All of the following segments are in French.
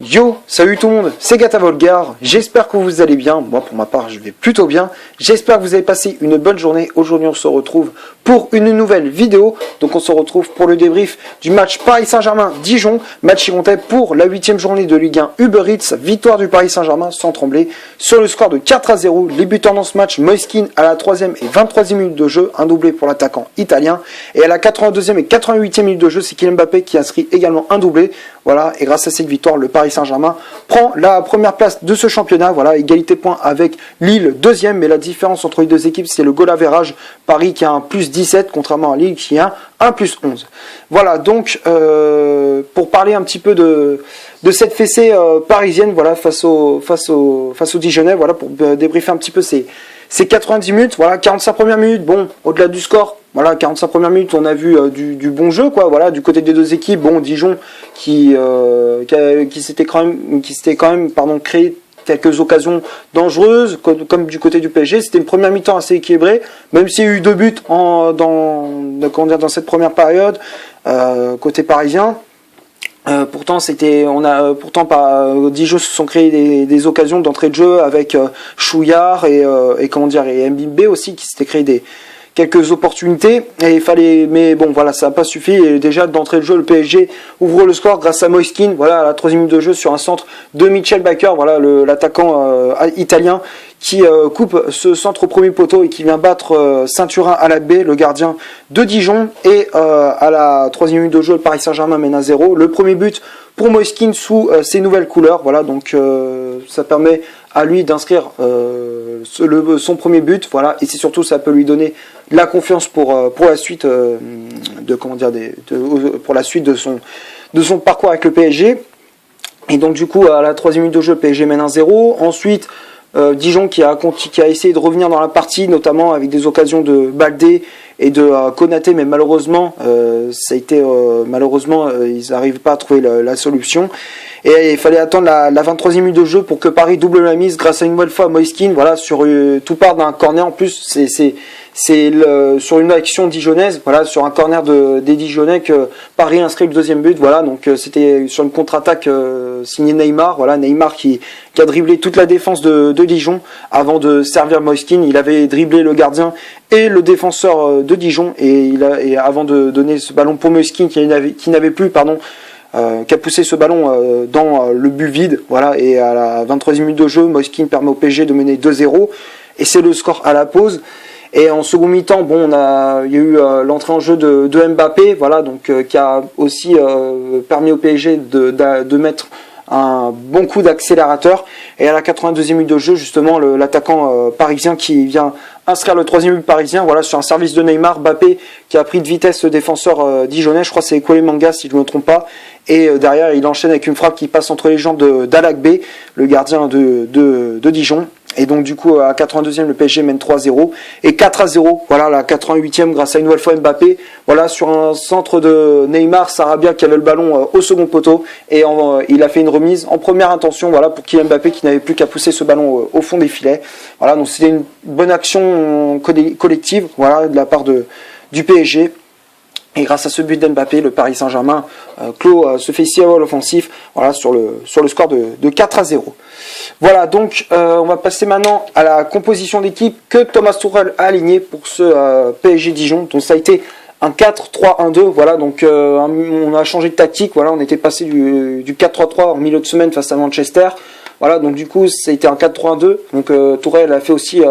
Yo, salut tout le monde, c'est Gata Volgar, j'espère que vous allez bien, moi pour ma part je vais plutôt bien, j'espère que vous avez passé une bonne journée, aujourd'hui on se retrouve pour une nouvelle vidéo, donc on se retrouve pour le débrief du match Paris Saint-Germain-Dijon, match qui comptait pour la 8ème journée de Ligue 1 Uber Eats, victoire du Paris Saint-Germain sans trembler, sur le score de 4-0, les buteurs dans ce match, Moiskin à la 3ème et 23e minute de jeu, un doublé pour l'attaquant italien, et à la 82e et 88e minute de jeu, c'est Kylian Mbappé qui inscrit également un doublé, voilà, et grâce à cette victoire, le Paris Saint-Germain prend la première place de ce championnat, voilà, égalité de points avec Lille, deuxième, mais la différence entre les deux équipes, c'est le goal average, Paris qui a un plus 17, contrairement à Lille qui a un plus 11. Voilà, donc, pour parler un petit peu de cette fessée parisienne, voilà, face au Dijonnais, voilà, pour débriefer un petit peu ces 90 minutes, voilà, 45 premières minutes, bon, au-delà du score, voilà, 45 premières minutes, on a vu du bon jeu, quoi, voilà, du côté des deux équipes, bon, Dijon qui s'était quand même, créé quelques occasions dangereuses, comme du côté du PSG, c'était une première mi-temps assez équilibrée, même s'il y a eu 2 buts dans cette première période, côté parisien. Pourtant, Dijon se sont créés des occasions d'entrée de jeu avec Chouillard et Mbimbe aussi qui s'étaient créé quelques opportunités mais bon voilà, ça n'a pas suffi, et déjà d'entrée de jeu le PSG ouvre le score grâce à Moiskin, voilà, à la 3e minute de jeu sur un centre de Mitchel Bakker, voilà, l'attaquant italien qui coupe ce centre au premier poteau et qui vient battre Ceinturin à la baie, le gardien de Dijon, et à la 3e minute de jeu le Paris Saint-Germain mène à 0, le premier but pour Moiskin sous ses nouvelles couleurs, voilà, donc ça permet à lui d'inscrire son premier but, voilà, et c'est surtout, ça peut lui donner la confiance pour la suite pour la suite de son parcours avec le PSG. Et donc du coup, à la 3e minute de jeu, le PSG mène 1-0. Ensuite, Dijon qui a essayé de revenir dans la partie, notamment avec des occasions de Baldé et de Konaté, mais malheureusement, ils n'arrivent pas à trouver la solution. Et il fallait attendre la 23e minute de jeu pour que Paris double la mise grâce à une nouvelle fois Moiskin. Voilà, tout part d'un corner. En plus, c'est sur une action dijonnaise, voilà, sur un corner des Dijonnais que Paris inscrit le 2e but. Voilà, donc c'était sur une contre-attaque signée Neymar. Voilà, Neymar qui a dribblé toute la défense de Dijon avant de servir Moiskin. Il avait dribblé le gardien et le défenseur de Dijon et avant de donner ce ballon pour Moiskin qui n'avait plus, qui a poussé ce ballon dans le but vide, voilà, et à la 23e minute de jeu, Moiskin permet au PSG de mener 2-0, et c'est le score à la pause. Et en second mi-temps, bon, il y a eu l'entrée en jeu de Mbappé, voilà, donc qui a aussi permis au PSG de mettre un bon coup d'accélérateur, et à la 82e minute de jeu, justement, l'attaquant parisien qui vient inscrire le 3e but parisien, voilà, sur un service de Neymar, Mbappé qui a pris de vitesse le défenseur dijonnais, je crois que c'est Koulibaly si je ne me trompe pas, et derrière il enchaîne avec une frappe qui passe entre les jambes d'Alakbé, le gardien de Dijon. Et donc du coup à 82e le PSG mène 3-0 et 4-0, voilà, la 88e grâce à une nouvelle fois Mbappé, voilà, sur un centre de Neymar, Sarabia qui avait le ballon au second poteau, et il a fait une remise en première intention, voilà, pour Kylian Mbappé qui n'avait plus qu'à pousser ce ballon au fond des filets. Voilà, donc c'était une bonne action collective, voilà, de la part du PSG. Et grâce à ce but d'Mbappé, le Paris Saint-Germain se fait 6 à l'offensif, voilà, sur le score de 4-0. Voilà, donc on va passer maintenant à la composition d'équipe que Thomas Tuchel a alignée pour ce PSG Dijon. Donc ça a été un 4-3-1-2, voilà, donc on a changé de tactique, voilà, on était passé du 4-3-3 en milieu de semaine face à Manchester. Voilà, donc du coup ça a été un 4-3-1-2, donc Tuchel a fait aussi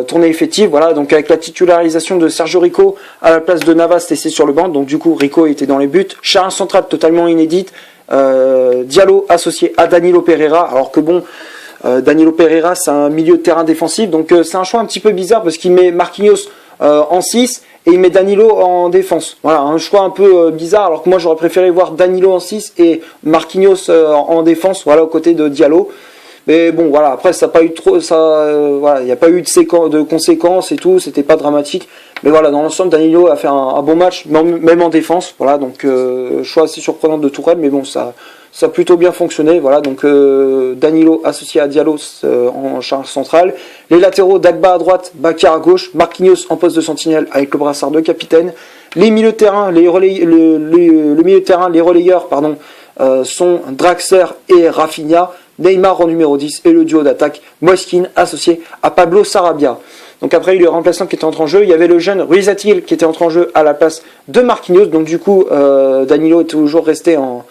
tournée effective, voilà, donc avec la titularisation de Sergio Rico à la place de Navas laissé sur le banc, donc du coup Rico était dans les buts, charge centrale totalement inédite, Diallo associé à Danilo Pereira, alors que bon, Danilo Pereira c'est un milieu de terrain défensif, donc c'est un choix un petit peu bizarre parce qu'il met Marquinhos en 6 et il met Danilo en défense, voilà, un choix un peu bizarre, alors que moi j'aurais préféré voir Danilo en 6 et Marquinhos en défense, voilà, aux côtés de Diallo. Mais bon, voilà, après, ça n'a pas eu voilà, il n'y a pas eu de conséquences et tout, c'était pas dramatique. Mais voilà, dans l'ensemble, Danilo a fait un bon match, même en défense. Voilà, donc, choix assez surprenant de Tuchel, mais bon, ça a plutôt bien fonctionné. Voilà, donc, Danilo associé à Diallo en charge centrale. Les latéraux, Dagba à droite, Bakker à gauche, Marquinhos en poste de sentinelle avec le brassard de capitaine. Les milieux de terrain, les relayeurs, sont Draxler et Rafinha, Neymar en numéro 10 et le duo d'attaque Moiskin associé à Pablo Sarabia. Donc après, il y a eu le remplaçant qui était entré en jeu. Il y avait le jeune Ruiz-Atil qui était entré en jeu à la place de Marquinhos. Donc du coup, Danilo est toujours resté en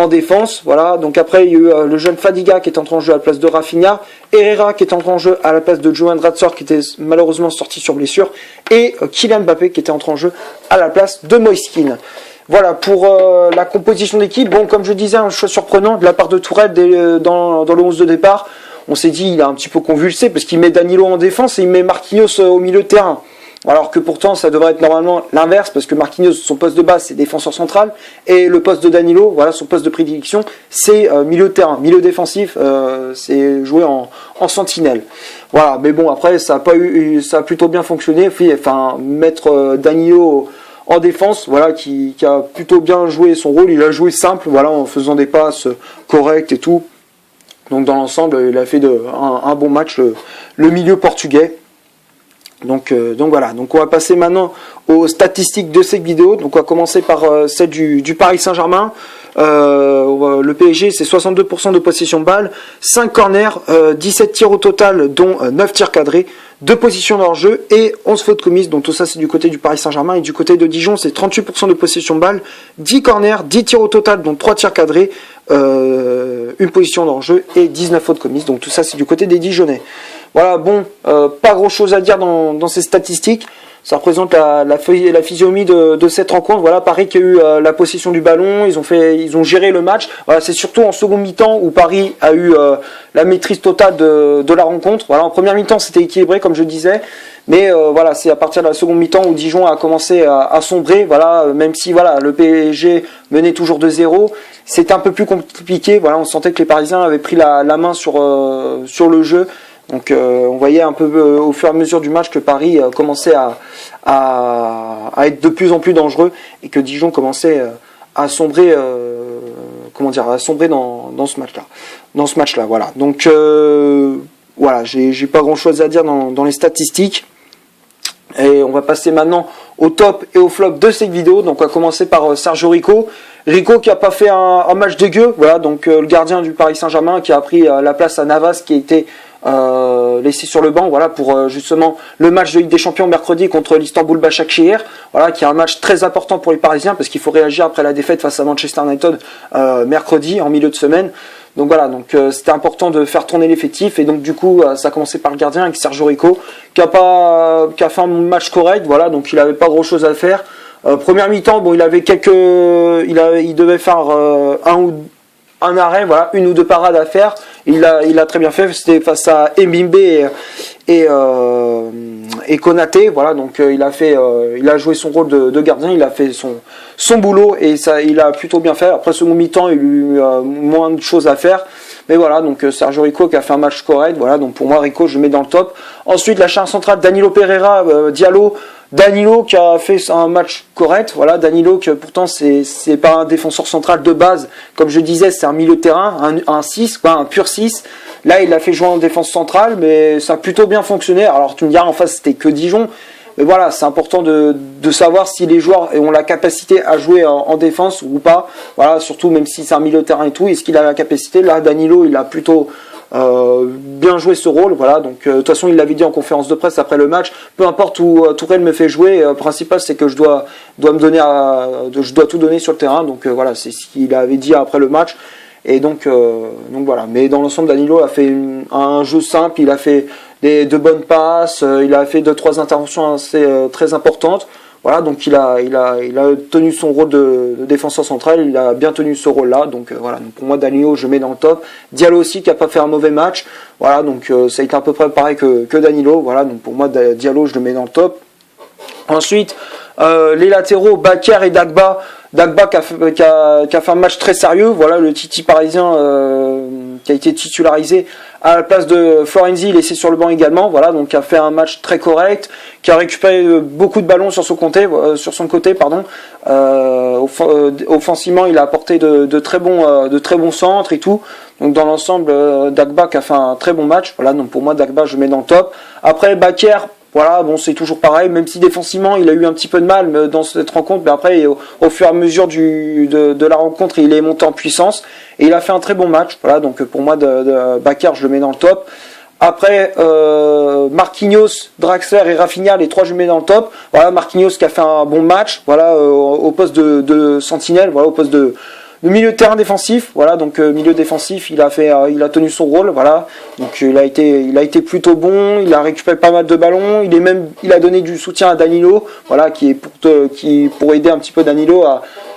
défense. Voilà. Donc après, il y a eu le jeune Fadiga qui est entré en jeu à la place de Rafinha. Herrera qui est entré en jeu à la place de Johan Draxler qui était malheureusement sorti sur blessure. Et Kylian Mbappé qui était entré en jeu à la place de Moiskin. Voilà pour la composition d'équipe. Bon, comme je disais, un choix surprenant de la part de Tourelle dans le 11 de départ. On s'est dit, il a un petit peu convulsé parce qu'il met Danilo en défense et il met Marquinhos au milieu de terrain. Alors que pourtant, ça devrait être normalement l'inverse parce que Marquinhos, son poste de base, c'est défenseur central et le poste de Danilo, voilà, son poste de prédilection, c'est milieu de terrain, milieu défensif, c'est jouer en sentinelle. Voilà, mais bon, après, ça a plutôt bien fonctionné. Enfin, mettre Danilo en défense, voilà, qui a plutôt bien joué son rôle. Il a joué simple, voilà, en faisant des passes correctes et tout. Donc dans l'ensemble, il a fait un bon match, le milieu portugais. Donc voilà, donc on va passer maintenant aux statistiques de cette vidéo. Donc on va commencer par celle du Paris Saint-Germain. Le PSG, c'est 62% de possession de balle, 5 corners, 17 tirs au total, dont 9 tirs cadrés, 2 positions dans le jeu et 11 fautes commises. Donc tout ça, c'est du côté du Paris Saint-Germain. Et du côté de Dijon, c'est 38% de possession de balle, 10 corners, 10 tirs au total, dont 3 tirs cadrés, une position dans le jeu et 19 fautes commises. Donc tout ça, c'est du côté des Dijonnais. Voilà, bon, pas grand chose à dire dans ces statistiques. Ça représente la physionomie de cette rencontre. Voilà, Paris qui a eu la possession du ballon, ils ont géré le match. Voilà, c'est surtout en second mi-temps où Paris a eu la maîtrise totale de la rencontre. Voilà, en première mi-temps, c'était équilibré comme je disais, mais voilà, c'est à partir de la seconde mi-temps où Dijon a commencé à sombrer. Voilà, même si voilà, le PSG menait toujours 2-0, c'était un peu plus compliqué. Voilà, on sentait que les Parisiens avaient pris la main sur le jeu. Donc on voyait un peu au fur et à mesure du match que Paris commençait à être de plus en plus dangereux et que Dijon commençait à sombrer, dans ce match-là. Voilà. Donc voilà, j'ai pas grand-chose à dire dans les statistiques. Et on va passer maintenant au top et au flop de cette vidéo. Donc on va commencer par Sergio Rico. Rico qui a pas fait un match dégueu. Voilà, donc le gardien du Paris Saint-Germain qui a pris la place à Navas qui était laissé sur le banc, voilà, pour justement le match de Ligue des Champions mercredi contre l'Istanbul Başakşehir, voilà, qui est un match très important pour les Parisiens parce qu'il faut réagir après la défaite face à Manchester United mercredi en milieu de semaine. Donc voilà, donc c'était important de faire tourner l'effectif et donc du coup ça a commencé par le gardien avec Sergio Rico qui a fait un match correct, voilà, donc il avait pas grand chose à faire. Première mi-temps, bon, il devait faire un arrêt, voilà, une ou deux parades à faire. Il a très bien fait. C'était face à Mbimbe et Konaté, voilà. Donc il a joué son rôle de gardien. Il a fait son boulot et ça, il a plutôt bien fait. Après second mi-temps, il a eu moins de choses à faire. Mais voilà, donc Sergio Rico qui a fait un match correct. Voilà, donc pour moi Rico, je le mets dans le top. Ensuite la charge centrale, Danilo Pereira, Diallo. Danilo qui a fait un match correct, voilà, Danilo que pourtant c'est pas un défenseur central de base, comme je disais, c'est un milieu de terrain, un 6, quoi, un pur 6. Là, il a fait jouer en défense centrale, mais ça a plutôt bien fonctionné. Alors tu me diras, en face c'était que Dijon, mais voilà, c'est important de savoir si les joueurs ont la capacité à jouer en défense ou pas. Voilà, surtout même si c'est un milieu de terrain et tout, est-ce qu'il a la capacité? Là, Danilo, il a plutôt bien joué ce rôle, voilà. Donc de toute façon il l'avait dit en conférence de presse après le match, peu importe où Tourelle me fait jouer, le principal c'est que je dois tout donner sur le terrain. Donc voilà, c'est ce qu'il avait dit après le match. Et donc voilà, mais dans l'ensemble Danilo a fait un jeu simple, il a fait de bonnes passes, il a fait 2-3 interventions assez très importantes. Voilà, donc il a tenu son rôle de défenseur central, il a bien tenu ce rôle-là. Donc voilà, donc pour moi Danilo je mets dans le top. Diallo aussi qui a pas fait un mauvais match. Voilà, donc ça a été à peu près pareil que Danilo. Voilà, donc pour moi Diallo je le mets dans le top. Ensuite les latéraux Bakker et Dagba. Dagba qui a fait un match très sérieux. Voilà, le Titi parisien qui a été titularisé à la place de Florenzi, laissé sur le banc également. Voilà, donc qui a fait un match très correct, qui a récupéré beaucoup de ballons sur son côté, offensivement, il a apporté de très bons centres et tout. Donc dans l'ensemble, Dagba qui a fait un très bon match. Voilà, donc pour moi Dagba je mets dans le top. Après Bakker, Voilà, bon, c'est toujours pareil, même si défensivement il a eu un petit peu de mal dans cette rencontre, mais après au fur et à mesure de la rencontre, il est monté en puissance et il a fait un très bon match. Voilà, donc pour moi Bakar, je le mets dans le top. Après Marquinhos, Draxler et Rafinha, les trois je les mets dans le top. Voilà, Marquinhos qui a fait un bon match, voilà, au poste de sentinelle, voilà, au poste de milieu de terrain défensif, voilà, donc milieu défensif, il a tenu son rôle, voilà, donc il a été plutôt bon, il a récupéré pas mal de ballons, il a donné du soutien à Danilo, voilà, qui pour aider un petit peu Danilo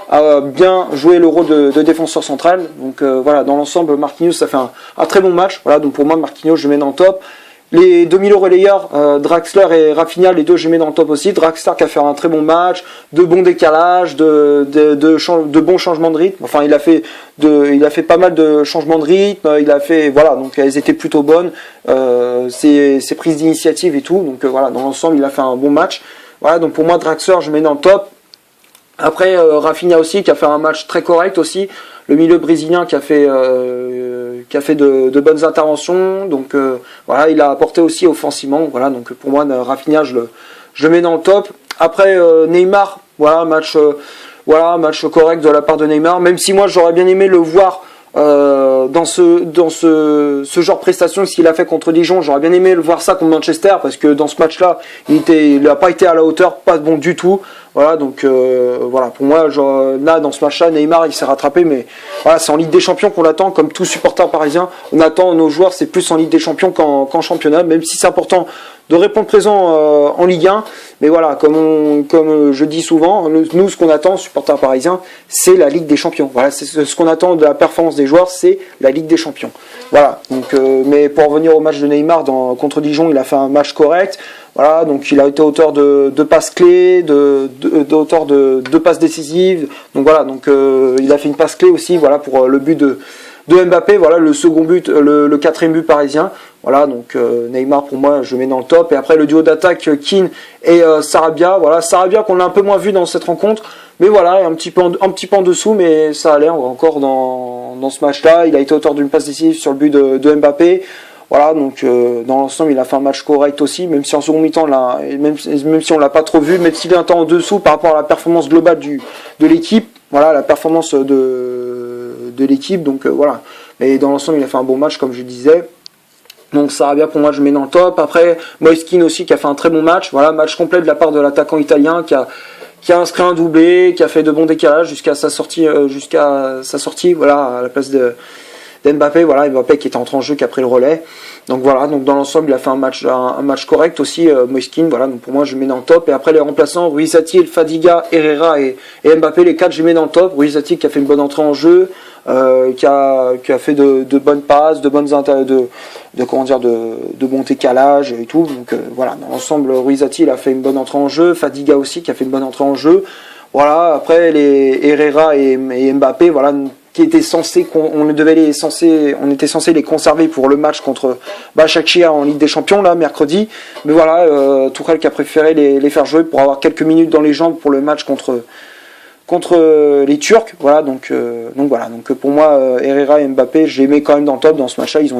à bien jouer le rôle de défenseur central, donc voilà, dans l'ensemble, Marquinhos ça fait un très bon match, voilà, donc pour moi Marquinhos je mets dans le top. Les deux milieux relayeurs, Draxler et Rafinha, les deux je les mets dans le top aussi. Draxler qui a fait un très bon match, de bons décalages, de bons changements de rythme. Enfin, il a fait pas mal de changements de rythme. Voilà, donc elles étaient plutôt bonnes. Ses prises d'initiative et tout. Donc voilà, dans l'ensemble, il a fait un bon match. Voilà, donc pour moi, Draxler, je mets dans le top. Après, Rafinha aussi, qui a fait un match très correct aussi. Le milieu brésilien qui a fait de bonnes interventions, donc voilà, il a apporté aussi offensivement, voilà, donc pour moi Rafinha je le mets dans le top. Après Neymar, voilà, match correct de la part de Neymar, même si moi j'aurais bien aimé le voir dans ce genre de prestation, ce qu'il a fait contre Dijon, j'aurais bien aimé le voir ça contre Manchester, parce que dans ce match-là, il n'a pas été à la hauteur, pas bon du tout. Voilà, donc voilà, pour moi, là, dans ce match-là, Neymar, il s'est rattrapé, mais voilà, c'est en Ligue des Champions qu'on l'attend, comme tout supporter parisien. On attend nos joueurs, c'est plus en Ligue des Champions qu'en championnat, même si c'est important de répondre présent en Ligue 1. Mais voilà, comme je dis souvent, nous, ce qu'on attend, supporters parisiens, c'est la Ligue des Champions. Voilà, c'est ce qu'on attend de la performance des joueurs, c'est la Ligue des Champions. Voilà, donc, mais pour revenir au match de Neymar contre Dijon, il a fait un match correct. Voilà, donc il a été auteur de passes clés, auteur de passes décisives. Donc voilà, donc il a fait une passe clé aussi, voilà, pour le but de Mbappé. Voilà, le second but, le quatrième but parisien. Voilà, donc Neymar pour moi je mets dans le top. Et après le duo d'attaque Kean et Sarabia. Voilà, Sarabia qu'on a un peu moins vu dans cette rencontre, mais voilà, un petit peu en dessous, mais ça allait encore dans ce match-là. Il a été auteur d'une passe décisive sur le but de Mbappé. Voilà, donc dans l'ensemble, il a fait un match correct aussi, même si en second mi-temps, même si on l'a pas trop vu, même s'il est un temps en dessous par rapport à la performance globale de l'équipe, voilà, la performance de l'équipe, donc voilà. Mais dans l'ensemble, il a fait un bon match, comme je disais. Donc Sarabia pour moi je mets dans le top. Après Moiskin aussi qui a fait un très bon match. Voilà, match complet de la part de l'attaquant italien qui a inscrit un doublé, qui a fait de bons décalages jusqu'à sa sortie, voilà, à la place d'Mbappé, voilà, Mbappé qui était entré en jeu, qui a pris le relais. Donc voilà, donc dans l'ensemble il a fait un match correct aussi, Moiskin, voilà, donc pour moi je mets dans le top. Et après les remplaçants, Ruiz-Atil, Fadiga, Herrera et Mbappé, les quatre je mets dans le top. Ruiz-Atil qui a fait une bonne entrée en jeu, qui a fait de bonnes passes, de bons décalages et tout. Donc voilà, dans l'ensemble Ruiz-Atil a fait une bonne entrée en jeu, Fadiga aussi qui a fait une bonne entrée en jeu. Voilà, après les Herrera et Mbappé, voilà, qui était censé, on était censé les conserver pour le match contre Başakşehir en Ligue des Champions là mercredi, mais voilà, Tuchel qui a préféré les faire jouer pour avoir quelques minutes dans les jambes pour le match contre les Turcs, voilà, donc voilà, donc pour moi Herrera et Mbappé, je les mets quand même dans le top dans ce match-là, ils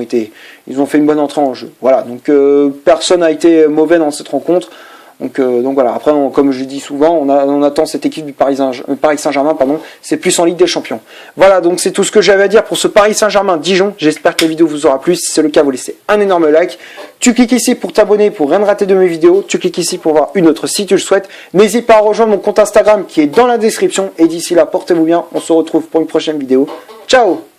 ont fait une bonne entrée en jeu, voilà, donc personne n'a été mauvais dans cette rencontre. Donc voilà, après comme je dis souvent, on attend cette équipe du Paris Saint-Germain, c'est plus en Ligue des Champions. Voilà, donc c'est tout ce que j'avais à dire pour ce Paris Saint-Germain Dijon. J'espère que la vidéo vous aura plu. Si c'est le cas, vous laissez un énorme like. Tu cliques ici pour t'abonner, pour rien rater de mes vidéos. Tu cliques ici pour voir une autre si tu le souhaites. N'hésite pas à rejoindre mon compte Instagram qui est dans la description. Et d'ici là, portez-vous bien. On se retrouve pour une prochaine vidéo. Ciao!